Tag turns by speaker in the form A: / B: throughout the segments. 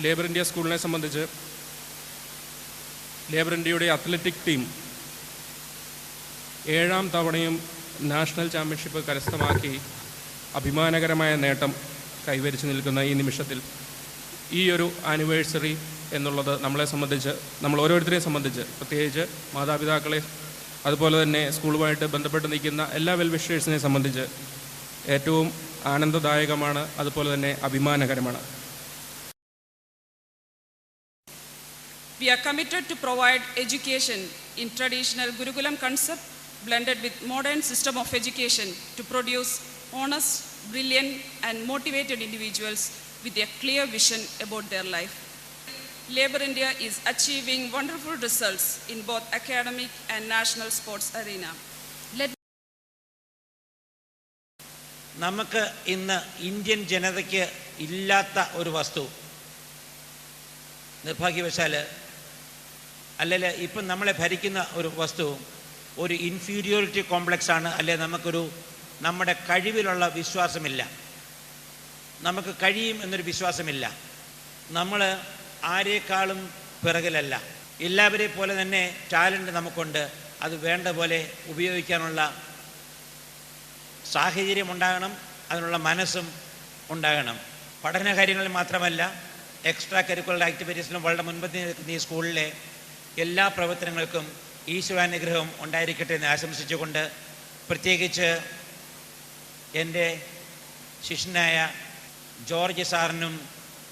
A: Labour India സ്കൂളിനെ സംബന്ധിച്ച് labour ഇന്ത്യയുടെ അത്ലറ്റിക് ടീം 7ാം തവണയും നാഷണൽ ചാമ്പ്യൻഷിപ്പ് കരസ്ഥമാക്കി അഭിമാനകരമായ നേട്ടം കൈവരിച്ചു നിൽക്കുന്ന ഈ നിമിഷത്തിൽ ഈ ഒരു ആനിവേഴ്സറി എന്നുള്ളത് നമ്മളെ സംബന്ധിച്ച്, നമ്മൾ ഓരോരുത്തരെയും സംബന്ധിച്ച്, പ്രത്യേകിച്ച് മാതാപിതാക്കളെ അതുപോലെ തന്നെ സ്കൂളുമായിട്ട് ബന്ധപ്പെട്ട് നിൽക്കുന്ന എല്ലാ വെൽവിഷേഴ്സിനെ സംബന്ധിച്ച് ഏറ്റവും ആനന്ദദായകമാണ്, അതുപോലെ തന്നെ അഭിമാനകരമാണ്.
B: We are committed to provide education in traditional Gurukulam concept blended with modern system of education to produce honest, brilliant and motivated individuals with a clear vision about their life. Labour India is achieving wonderful results in both academic and national sports arena.
C: നമുക്ക് ഇന്ന് Indian ജനതയ്ക്ക് ഇല്ലാത്ത ഒരു വസ്തു നിർഭാഗ്യവശാൽ അല്ലെങ്കിൽ ഇപ്പം നമ്മളെ ഭരിക്കുന്ന ഒരു വസ്തു ഒരു ഇൻഫീരിയോറിറ്റി കോംപ്ലക്സ് ആണ്. അല്ലെ നമ്മുടെ കഴിവിലുള്ള വിശ്വാസമില്ല, നമുക്ക് കഴിയും എന്നൊരു വിശ്വാസമില്ല. നമ്മൾ ആരേക്കാളും പിറകിലല്ല. എല്ലാവരെ പോലെ തന്നെ ടാലൻറ്റ് നമുക്കുണ്ട്. അത് വേണ്ട പോലെ ഉപയോഗിക്കാനുള്ള സാഹചര്യം ഉണ്ടാകണം, അതിനുള്ള മനസ്സും ഉണ്ടാകണം. പഠന കാര്യങ്ങളിൽ മാത്രമല്ല, എക്സ്ട്രാ കരിക്കുലർ ആക്ടിവിറ്റീസിലും വളരെ മുൻപന്തി നിൽക്കുന്ന ഈ സ്കൂളിലെ എല്ലാ പ്രവർത്തനങ്ങൾക്കും ഈശ്വരാനുഗ്രഹം ഉണ്ടായിരിക്കട്ടെ എന്ന് ആശംസിച്ചുകൊണ്ട്, പ്രത്യേകിച്ച് എൻ്റെ ശിഷ്യനായ ജോർജ് സാറിനും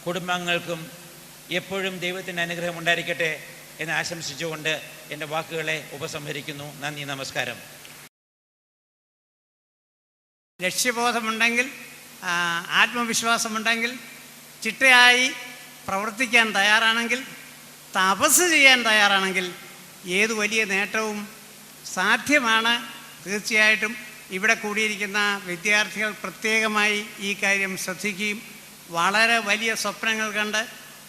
C: കുടുംബാംഗങ്ങൾക്കും എപ്പോഴും ദൈവത്തിൻ്റെ അനുഗ്രഹം ഉണ്ടായിരിക്കട്ടെ എന്ന് ആശംസിച്ചുകൊണ്ട് എൻ്റെ വാക്കുകളെ ഉപസംഹരിക്കുന്നു. നന്ദി, നമസ്കാരം.
D: ലക്ഷ്യബോധമുണ്ടെങ്കിൽ, ആത്മവിശ്വാസമുണ്ടെങ്കിൽ, ചിട്ടയായി പ്രവർത്തിക്കാൻ തയ്യാറാണെങ്കിൽ, തപസ് ചെയ്യാൻ തയ്യാറാണെങ്കിൽ ഏത് വലിയ നേട്ടവും സാധ്യമാണ്. തീർച്ചയായിട്ടും ഇവിടെ കൂടിയിരിക്കുന്ന വിദ്യാർത്ഥികൾ പ്രത്യേകമായി ഈ കാര്യം ശ്രദ്ധിക്കുകയും വളരെ വലിയ സ്വപ്നങ്ങൾ കണ്ട്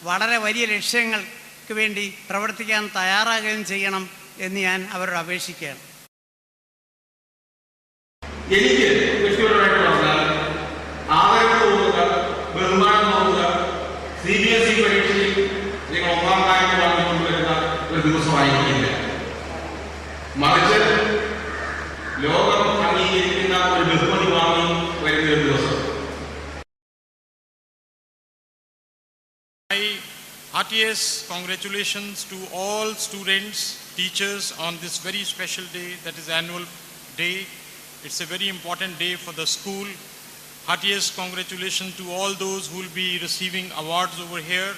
D: വളരെ വലിയ ലക്ഷ്യങ്ങൾക്ക് വേണ്ടി പ്രവർത്തിക്കാൻ തയ്യാറാകുകയും ചെയ്യണം എന്ന് ഞാൻ അവരോട് അപേക്ഷിക്കുകയാണ്.
E: എനിക്ക് വ്യക്തിപരമായിട്ട് പറഞ്ഞാൽ ആദരവ് തോന്നുക, ബഹുമാനം തോന്നുക CBSE പരീക്ഷയിൽ നിങ്ങൾ 1ാം റാങ്ക് വാങ്ങിക്കൊണ്ടുവരുന്ന ഒരു ദിവസമായിരിക്കില്ല. മറിച്ച് ലോകം അംഗീകരിക്കുന്ന ഒരു ബഹുമതി വാങ്ങി വരുന്ന ഒരു ദിവസം.
F: Heartiest congratulations to all students, teachers on this very special day, that is annual day. It's a very important day for the school. Heartiest congratulations to all those who will be receiving awards over here,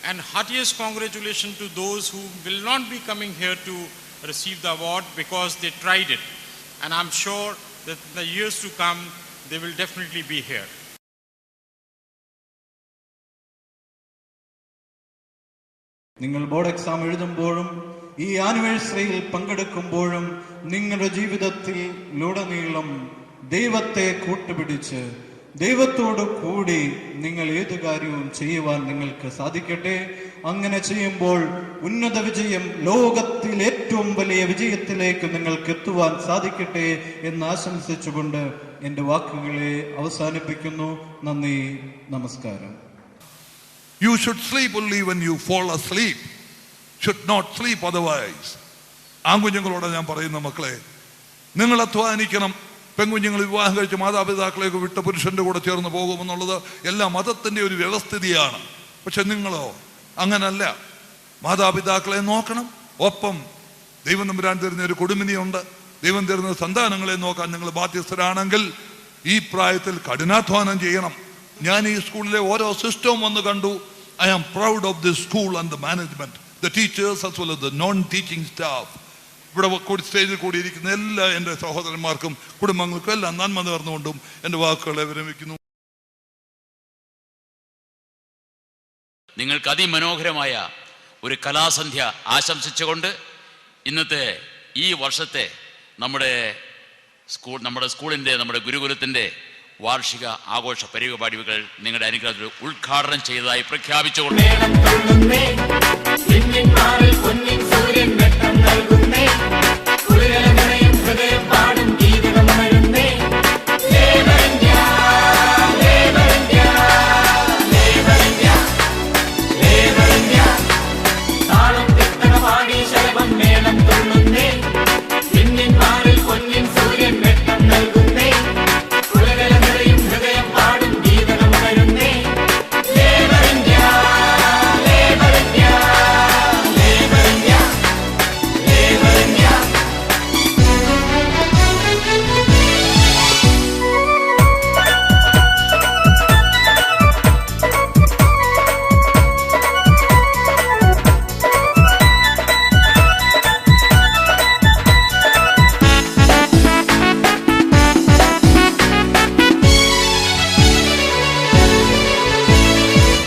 F: and heartiest congratulations to those who will not be coming here to receive the award because they tried it. And I'm sure that in the years to come, they will definitely be here.
G: നിങ്ങൾ board exam എഴുതുമ്പോഴും ഈ ആനിവേഴ്സറിയിൽ പങ്കെടുക്കുമ്പോഴും നിങ്ങളുടെ ജീവിതത്തിലുടനീളം ദൈവത്തെ കൂട്ടുപിടിച്ച് ദൈവത്തോട് കൂടി നിങ്ങൾ ഏതു കാര്യവും ചെയ്യുവാൻ നിങ്ങൾക്ക് സാധിക്കട്ടെ. അങ്ങനെ ചെയ്യുമ്പോൾ ഉന്നത വിജയം, ലോകത്തിൽ ഏറ്റവും വലിയ വിജയത്തിലേക്ക് നിങ്ങൾക്ക് എത്തുവാൻ സാധിക്കട്ടെ എന്ന് ആശംസിച്ചുകൊണ്ട് എൻ്റെ വാക്കുകളെ അവസാനിപ്പിക്കുന്നു. നന്ദി, നമസ്കാരം.
H: You should sleep only when you fall asleep. Should not sleep otherwise. ആൺകുഞ്ഞുങ്ങളോട് ഞാൻ പറയുന്ന മക്കളെ, നിങ്ങൾ അധ്വാനിക്കണം. പെൺകുഞ്ഞുങ്ങൾ വിവാഹം കഴിച്ച് മാതാപിതാക്കളെയൊക്കെ വിട്ട് പുരുഷന്റെ കൂടെ ചേർന്ന് പോകുമെന്നുള്ളത് എല്ലാ മതത്തിൻ്റെ ഒരു വ്യവസ്ഥിതിയാണ്. പക്ഷെ നിങ്ങളോ അങ്ങനല്ല. മാതാപിതാക്കളെ നോക്കണം. ഒപ്പം ദൈവം തമ്പുരാൻ തരുന്ന ഒരു കുടുംബിനിയുണ്ട്. ദൈവം തരുന്ന സന്താനങ്ങളെ നോക്കാൻ നിങ്ങൾ ബാധ്യസ്ഥരാണെങ്കിൽ ഈ പ്രായത്തിൽ കഠിനാധ്വാനം ചെയ്യണം. ഞാൻ ഈ സ്കൂളിലെ ഓരോ സിസ്റ്റവും വന്ന് കണ്ടു. I am proud of this school and the management, the teachers as well as the non-teaching staff. ഇവിടെ കൂടി സ്റ്റേജിൽ കൂടിയിരിക്കുന്ന എല്ലാ എൻ്റെ സഹോദരന്മാർക്കും കുടുംബങ്ങൾക്കും എല്ലാം നന്മ നേർന്നുകൊണ്ടും എൻ്റെ വാക്കുകളെ വിരമിക്കുന്നു.
I: നിങ്ങൾക്ക് അതിമനോഹരമായ ഒരു കലാസന്ധ്യ ആശംസിച്ചുകൊണ്ട് ഇന്നത്തെ ഈ വർഷത്തെ നമ്മുടെ സ്കൂളിൻ്റെ നമ്മുടെ ഗുരുകുലത്തിൻ്റെ വാർഷിക ആഘോഷ പരിപാടികൾ നിങ്ങളുടെ അനുഗ്രഹത്തിൽ ഉദ്ഘാടനം ചെയ്തതായി പ്രഖ്യാപിച്ചുകൊണ്ട്
J: മേളം തുള്ളുന്നേ